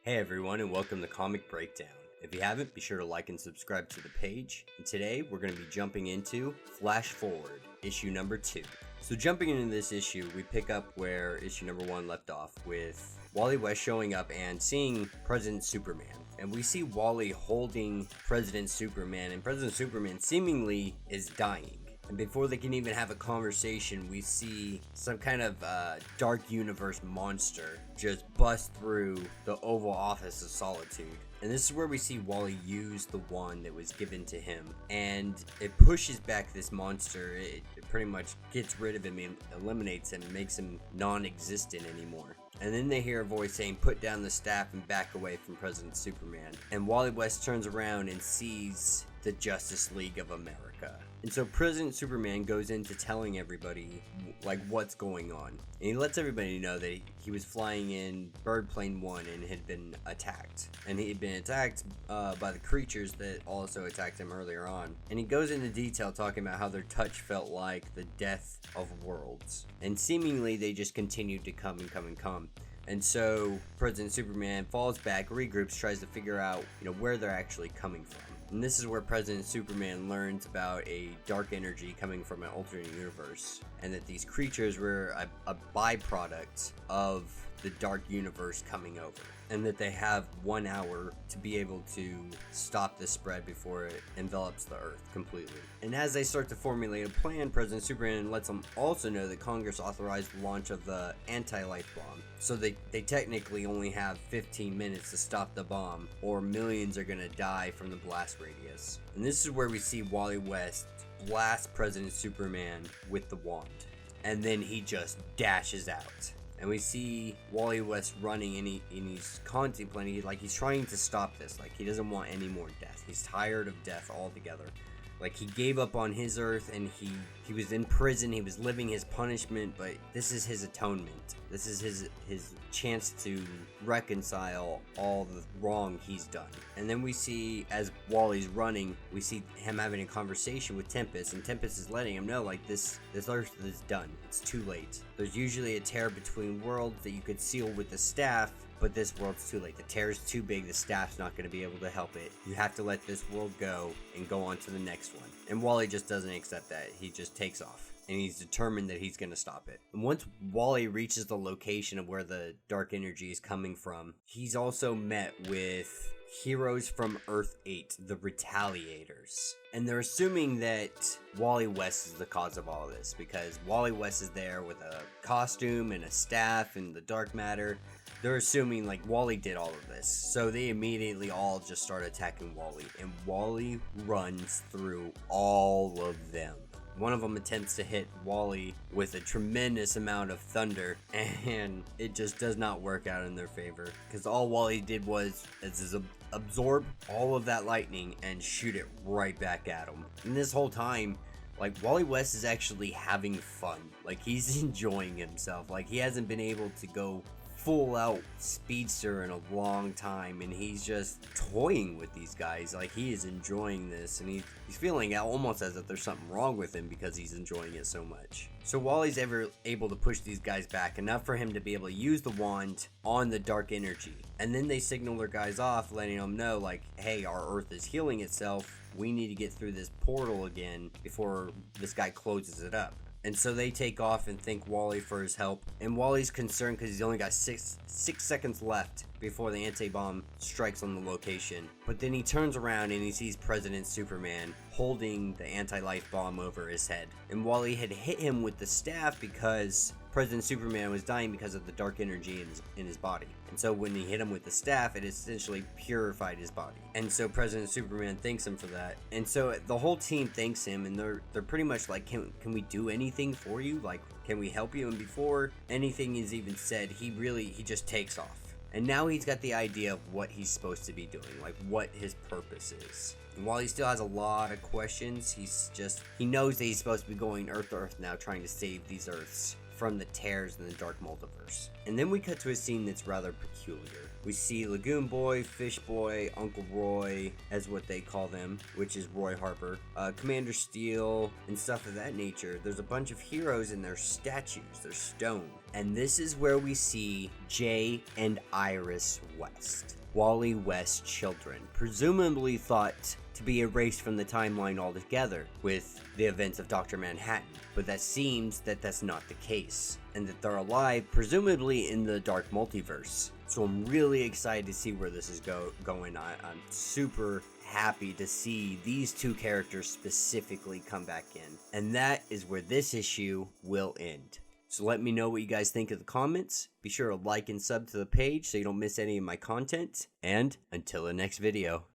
Hey everyone, and welcome to Comic Breakdown. If you haven't, be sure to like and subscribe to the page. And today we're going to be jumping into Flash Forward, issue number 2. So jumping into this issue, we pick up where issue number 1 left off with Wally West showing up and seeing President Superman. And we see Wally holding President Superman, and President Superman seemingly is dying. And before they can even have a conversation, we see some kind of dark universe monster just bust through the Oval Office of Solitude. And this is where we see Wally use the wand that was given to him. And it pushes back this monster. It pretty much gets rid of him and eliminates him and makes him non-existent anymore. And then they hear a voice saying, "Put down the staff and back away from President Superman." And Wally West turns around and sees the Justice League of America. And so President Superman goes into telling everybody like what's going on. And he lets everybody know that he was flying in Bird Plane 1 and had been attacked. And he had been attacked by the creatures that also attacked him earlier on. And he goes into detail talking about how their touch felt like the death of worlds. And seemingly they just continued to come and come and come. And so President Superman falls back, regroups, tries to figure out, where they're actually coming from. And this is where President Superman learns about a dark energy coming from an alternate universe, and that these creatures were a byproduct of the dark universe coming over, and that they have 1 hour to be able to stop the spread before it envelops the Earth completely. And as they start to formulate a plan, President Superman lets them also know that Congress authorized the launch of the anti-life bomb. So they technically only have 15 minutes to stop the bomb, or millions are going to die from the blast radius. And this is where we see Wally West blast President Superman with the wand. And then he just dashes out. And we see Wally West running, and he's contemplating, he's trying to stop this. Like, he doesn't want any more death. He's tired of death altogether. Like, he gave up on his Earth, and he was in prison. He was living his punishment, but this is his atonement. This is his chance to reconcile all the wrong he's done. And then we see, as Wally's running, we see him having a conversation with Tempest, and Tempest is letting him know, this Earth is done. It's too late. There's usually a tear between worlds that you could seal with the staff, but this world's too late. The tear is too big. The staff's not going to be able to help it. You have to let this world go and go on to the next one. And Wally just doesn't accept that. He just takes off. And he's determined that he's going to stop it. And once Wally reaches the location of where the dark energy is coming from, he's also met with heroes from Earth 8, the Retaliators. And they're assuming that Wally West is the cause of all this, because Wally West is there with a costume and a staff and the dark matter. They're assuming Wally did all of this. So they immediately all just start attacking Wally. And Wally runs through all of them. One of them attempts to hit Wally with a tremendous amount of thunder, and it just does not work out in their favor, because all Wally did was absorb all of that lightning and shoot it right back at him. And this whole time, Wally West is actually having fun. He's enjoying himself. He hasn't been able to go full out speedster in a long time, and he's just toying with these guys. He is enjoying this, and he's feeling almost as if there's something wrong with him because he's enjoying it so much. So Wally's able to push these guys back enough for him to be able to use the wand on the dark energy, and then they signal their guys off, letting them know hey, our Earth is healing itself. We need to get through this portal again before this guy closes it up. And so they take off and thank Wally for his help. And Wally's concerned because he's only got six seconds left before the anti-bomb strikes on the location. But then he turns around and he sees President Superman holding the anti-life bomb over his head. And Wally had hit him with the staff because President Superman was dying because of the dark energy in his body. And so when he hit him with the staff, it essentially purified his body. And so President Superman thanks him for that. And so the whole team thanks him, and they're pretty much can we do anything for you? Can we help you? And before anything is even said, he just takes off. And now he's got the idea of what he's supposed to be doing, what his purpose is. And while he still has a lot of questions, he knows that he's supposed to be going Earth to Earth now, trying to save these Earths from the tears in the Dark Multiverse. And then we cut to a scene that's rather peculiar. We see Lagoon Boy, Fish Boy, Uncle Roy, as what they call them, which is Roy Harper, Commander Steel, and stuff of that nature. There's a bunch of heroes and their statues, they're stone. And this is where we see Jay and Iris West, Wally West children, presumably thought to be erased from the timeline altogether with the events of Dr. Manhattan, but that seems that that's not the case, and that they're alive, presumably in the Dark Multiverse. So I'm really excited to see where this is going. I'm super happy to see these two characters specifically come back in, and that is where this issue will end. So let me know what you guys think in the comments. Be sure to like and sub to the page so you don't miss any of my content, and until the next video.